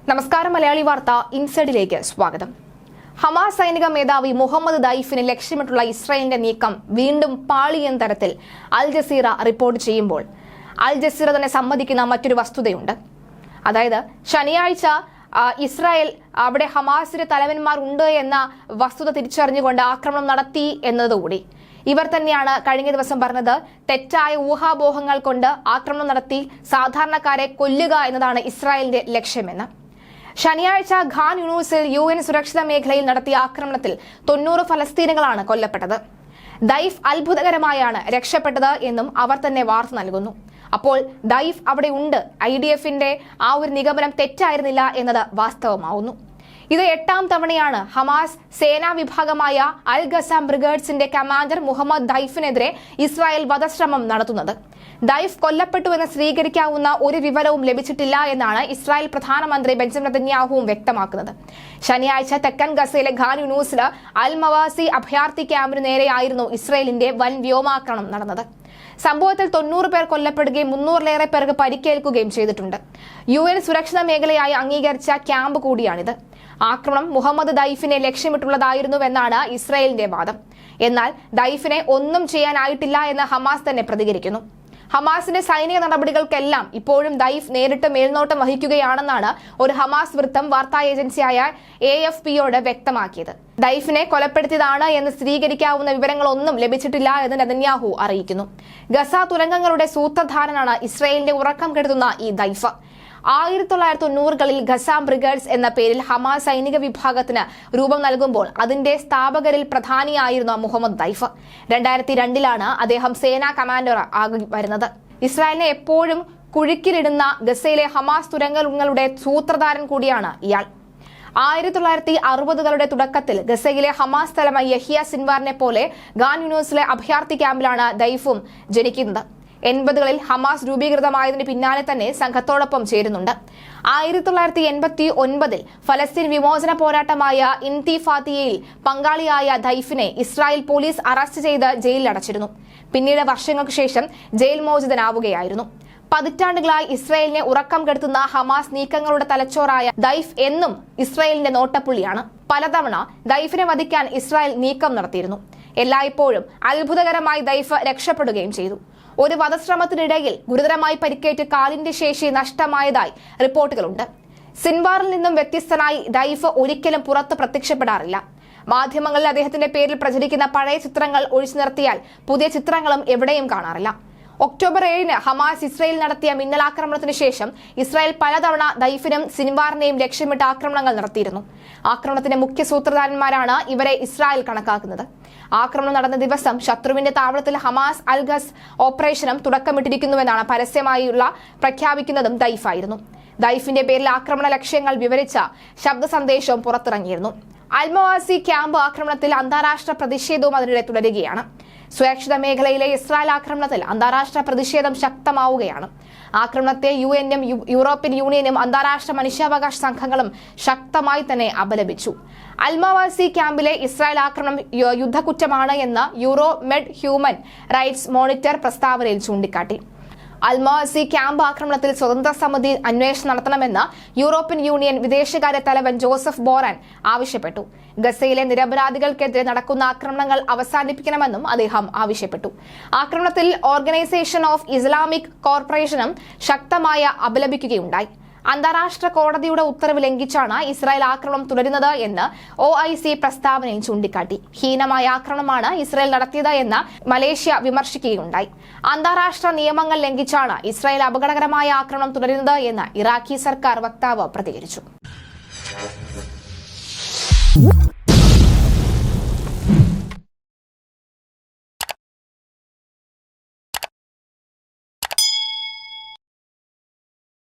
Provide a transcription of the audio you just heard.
നമസ്കാരം. മലയാളി വാർത്ത ഇൻസൈഡിലേക്ക് സ്വാഗതം. ഹമാസ് സൈനിക മേധാവി മുഹമ്മദ് ദൈഫിനെ ലക്ഷ്യമിട്ടുള്ള ഇസ്രായേലിന്റെ നീക്കം വീണ്ടും പാളിയെന്ന തരത്തിൽ അൽ ജസീറ റിപ്പോർട്ട് ചെയ്യുമ്പോൾ അൽ ജസീറ തന്നെ സമ്മതിക്കുന്ന മറ്റൊരു വസ്തുതയുണ്ട്. അതായത് ശനിയാഴ്ച ഇസ്രായേൽ അവിടെ ഹമാസിന്റെ തലവന്മാർ ഉണ്ട് എന്ന വസ്തുത തിരിച്ചറിഞ്ഞുകൊണ്ട് ആക്രമണം നടത്തി എന്നതുകൂടി ഇവർ തന്നെയാണ് കഴിഞ്ഞ ദിവസം പറഞ്ഞത്. തെറ്റായ ഊഹാപോഹങ്ങൾ കൊണ്ട് ആക്രമണം നടത്തി സാധാരണക്കാരെ കൊല്ലുക എന്നതാണ് ഇസ്രായേലിന്റെ ലക്ഷ്യമെന്ന്. ശനിയാഴ്ച ഖാൻ യൂണിസിൽ UN സുരക്ഷിത മേഖലയിൽ നടത്തിയ ആക്രമണത്തിൽ 90 ഫലസ്തീനുകളാണ് കൊല്ലപ്പെട്ടത്. ദൈഫ് അത്ഭുതകരമായാണ് രക്ഷപ്പെട്ടത് എന്നും അവർ തന്നെ വാർത്ത നൽകുന്നു. അപ്പോൾ ദൈഫ് അവിടെ ഉണ്ട്, IDFന്റെ ആ ഒരു നിഗമനം തെറ്റായിരുന്നില്ല എന്നത് വാസ്തവമാവുന്നു. ഇത് 8ാം തവണയാണ് ഹമാസ് സേനാ വിഭാഗമായ അൽ ഖസാം ബ്രിഗേഡ്സിന്റെ കമാൻഡർ മുഹമ്മദ് ദൈഫിനെതിരെ ഇസ്രായേൽ വധശ്രമം നടത്തുന്നത്. ദൈഫ് കൊല്ലപ്പെട്ടുവെന്ന് സ്ഥിരീകരിക്കാവുന്ന ഒരു വിവരവും ലഭിച്ചിട്ടില്ല എന്നാണ് ഇസ്രായേൽ പ്രധാനമന്ത്രി ബെഞ്ചമിൻ നെതന്യാഹുവും വ്യക്തമാക്കുന്നത്. ശനിയാഴ്ച തെക്കൻ ഗസയിലെ ഖാൻ യൂണിസിലെ അൽ മവാസി അഭയാർത്ഥി ക്യാമ്പിന് നേരെയായിരുന്നു ഇസ്രായേലിന്റെ വൻ വ്യോമാക്രമണം നടന്നത്. സംഭവത്തിൽ 90 പേർ കൊല്ലപ്പെടുകയും 300-ലേറെ പേർക്ക് പരിക്കേൽക്കുകയും ചെയ്തിട്ടുണ്ട്. UN സുരക്ഷിത മേഖലയായി അംഗീകരിച്ച ക്യാമ്പ് കൂടിയാണിത്. ആക്രമണം മുഹമ്മദ് ദൈഫിനെ ലക്ഷ്യമിട്ടുള്ളതായിരുന്നുവെന്നാണ് ഇസ്രായേലിന്റെ വാദം. എന്നാൽ ദൈഫിനെ ഒന്നും ചെയ്യാനായിട്ടില്ല എന്ന് ഹമാസ് തന്നെ പ്രതികരിക്കുന്നു. ഹമാസിന്റെ സൈനിക നടപടികൾക്കെല്ലാം ഇപ്പോഴും ദൈഫ് നേരിട്ട് മേൽനോട്ടം വഹിക്കുകയാണെന്നാണ് ഒരു ഹമാസ് വൃത്തം വാർത്താ ഏജൻസിയായ AFPയോട് വ്യക്തമാക്കിയത്. ദൈഫിനെ കൊലപ്പെടുത്തിയതാണ് എന്ന് സ്ഥിരീകരിക്കാവുന്ന വിവരങ്ങളൊന്നും ലഭിച്ചിട്ടില്ല എന്ന് നെതന്യാഹു അറിയിക്കുന്നു. ഗസ തുരങ്കങ്ങളുടെ സൂത്രധാരനാണ് ഇസ്രായേലിന്റെ ഉറക്കം കെടുത്തുന്ന ഈ ദൈഫ്. 1990കളിൽ ഖസാം ബ്രിഗേഡ്സ് എന്ന പേരിൽ ഹമാസ് സൈനിക വിഭാഗത്തിന് രൂപം നൽകുമ്പോൾ അതിന്റെ സ്ഥാപകരിൽ പ്രധാനിയായിരുന്നു മുഹമ്മദ് ദൈഫ്. 2002ലാണ് അദ്ദേഹം സേനാ കമാൻഡർ ആയി വരുന്നത്. ഇസ്രായേലിനെ എപ്പോഴും കുഴുക്കിലിടുന്ന ഗസയിലെ ഹമാസ് തുരങ്കങ്ങളുടെ സൂത്രധാരൻ കൂടിയാണ് ഇയാൾ. 1960കളുടെ തുടക്കത്തിൽ ഗസയിലെ ഹമാസ് തലവൻ യഹിയ സിൻവാറിനെ പോലെ ഖാൻ യൂണിസിലെ അഭയാർത്ഥി ക്യാമ്പിലാണ് ദൈഫും ജനിക്കുന്നത്. 80കളിൽ ഹമാസ് രൂപീകൃതമായതിന് പിന്നാലെ തന്നെ സംഘത്തോടൊപ്പം ചേരുന്നുണ്ട്. 1989ൽ ഫലസ്തീൻ വിമോചന പോരാട്ടമായ ഇൻതിഫാദിയയിൽ പങ്കാളിയായ ദൈഫിനെ ഇസ്രായേൽ പോലീസ് അറസ്റ്റ് ചെയ്ത് ജയിലിലടച്ചിരുന്നു. പിന്നീട് വർഷങ്ങൾക്ക് ശേഷം ജയിൽ മോചിതനാവുകയായിരുന്നു. പതിറ്റാണ്ടുകളായി ഇസ്രായേലിനെ ഉറക്കം കെടുത്തുന്ന ഹമാസ് നീക്കങ്ങളുടെ തലച്ചോറായ ദൈഫ് എന്നും ഇസ്രായേലിന്റെ നോട്ടപ്പുള്ളിയാണ്. പലതവണ ദൈഫിനെ വധിക്കാൻ ഇസ്രായേൽ നീക്കം നടത്തിയിരുന്നു. എല്ലായ്പ്പോഴും അത്ഭുതകരമായി ദൈഫ് രക്ഷപ്പെടുകയും ചെയ്തു. ഒരു വധശ്രമത്തിനിടയിൽ ഗുരുതരമായി പരിക്കേറ്റ് കാലിന്റെ ശേഷി നഷ്ടമായതായി റിപ്പോർട്ടുകളുണ്ട്. സിൻവാറിൽ നിന്നും വ്യത്യസ്തനായി ദൈഫ് ഒരിക്കലും പുറത്ത് പ്രത്യക്ഷപ്പെടാറില്ല. മാധ്യമങ്ങളിൽ അദ്ദേഹത്തിന്റെ പേരിൽ പ്രചരിക്കുന്ന പഴയ ചിത്രങ്ങൾ ഒഴിച്ചു നിർത്തിയാൽ പുതിയ ചിത്രങ്ങളും എവിടെയും കാണാറില്ല. ഒക്ടോബർ 7-ന് ഹമാസ് ഇസ്രായേൽ നടത്തിയ മിന്നലാക്രമണത്തിന് ശേഷം ഇസ്രായേൽ പലതവണ ദൈഫിനും സിൻവാറിനെയും ലക്ഷ്യമിട്ട് ആക്രമണങ്ങൾ നടത്തിയിരുന്നു. ആക്രമണത്തിന്റെ മുഖ്യ സൂത്രധാരന്മാരാണ് ഇവരെ ഇസ്രായേൽ കണക്കാക്കുന്നത്. ആക്രമണം നടന്ന ദിവസം ശത്രുവിന്റെ താവളത്തിൽ ഹമാസ് അൽ ഖസ് ഓപ്പറേഷനും തുടക്കമിട്ടിരിക്കുന്നുവെന്നാണ് പരസ്യമായുള്ള പ്രഖ്യാപിക്കുന്നതും ദൈഫായിരുന്നു. ദൈഫിന്റെ പേരിൽ ആക്രമണ ലക്ഷ്യങ്ങൾ വിവരിച്ച ശബ്ദ സന്ദേശവും പുറത്തിറങ്ങിയിരുന്നു. അൽ മവാസി ക്യാമ്പ് ആക്രമണത്തിൽ അന്താരാഷ്ട്ര പ്രതിഷേധവും അതിനിടെ തുടരുകയാണ്. സുരക്ഷിത മേഖലയിലെ ഇസ്രായേൽ ആക്രമണത്തിൽ അന്താരാഷ്ട്ര പ്രതിഷേധം ശക്തമാവുകയാണ്. ആക്രമണത്തെ UN-ഉം യൂറോപ്യൻ യൂണിയനും അന്താരാഷ്ട്ര മനുഷ്യാവകാശ സംഘങ്ങളും ശക്തമായി തന്നെ അപലപിച്ചു. അൽമവാസി ക്യാമ്പിലെ ഇസ്രായേൽ ആക്രമണം യുദ്ധക്കുറ്റമാണ് എന്ന് യൂറോ മെഡ് ഹ്യൂമൻ റൈറ്റ്സ് മോണിറ്റർ പ്രസ്താവനയിൽ ചൂണ്ടിക്കാട്ടി. അൽമവാസി ക്യാമ്പ് ആക്രമണത്തിൽ സ്വതന്ത്ര സമിതി അന്വേഷണം നടത്തണമെന്ന് യൂറോപ്യൻ യൂണിയൻ വിദേശകാര്യ തലവൻ ജോസഫ് ബോറൻ ആവശ്യപ്പെട്ടു. ഗസയിലെ നിരപരാധികൾക്കെതിരെ നടക്കുന്ന ആക്രമണങ്ങൾ അവസാനിപ്പിക്കണമെന്നും അദ്ദേഹം ആവശ്യപ്പെട്ടു. ആക്രമണത്തിൽ ഓർഗനൈസേഷൻ ഓഫ് ഇസ്ലാമിക് കോർപ്പറേഷനും ശക്തമായ അപലപിക്കുകയുണ്ടായി. അന്താരാഷ്ട്ര കോടതിയുടെ ഉത്തരവ് ലംഘിച്ചാണ് ഇസ്രായേൽ ആക്രമണം തുടരുന്നത് എന്ന് OIC പ്രസ്താവനയും ചൂണ്ടിക്കാട്ടി. ഹീനമായ ആക്രമണമാണ് ഇസ്രായേൽ നടത്തിയത് എന്ന് മലേഷ്യ വിമർശിക്കുകയുണ്ടായി. അന്താരാഷ്ട്ര നിയമങ്ങൾ ലംഘിച്ചാണ് ഇസ്രായേൽ അപകടകരമായ ആക്രമണം തുടരുന്നത് എന്ന് ഇറാഖി സർക്കാർ വക്താവ് പ്രതികരിച്ചു.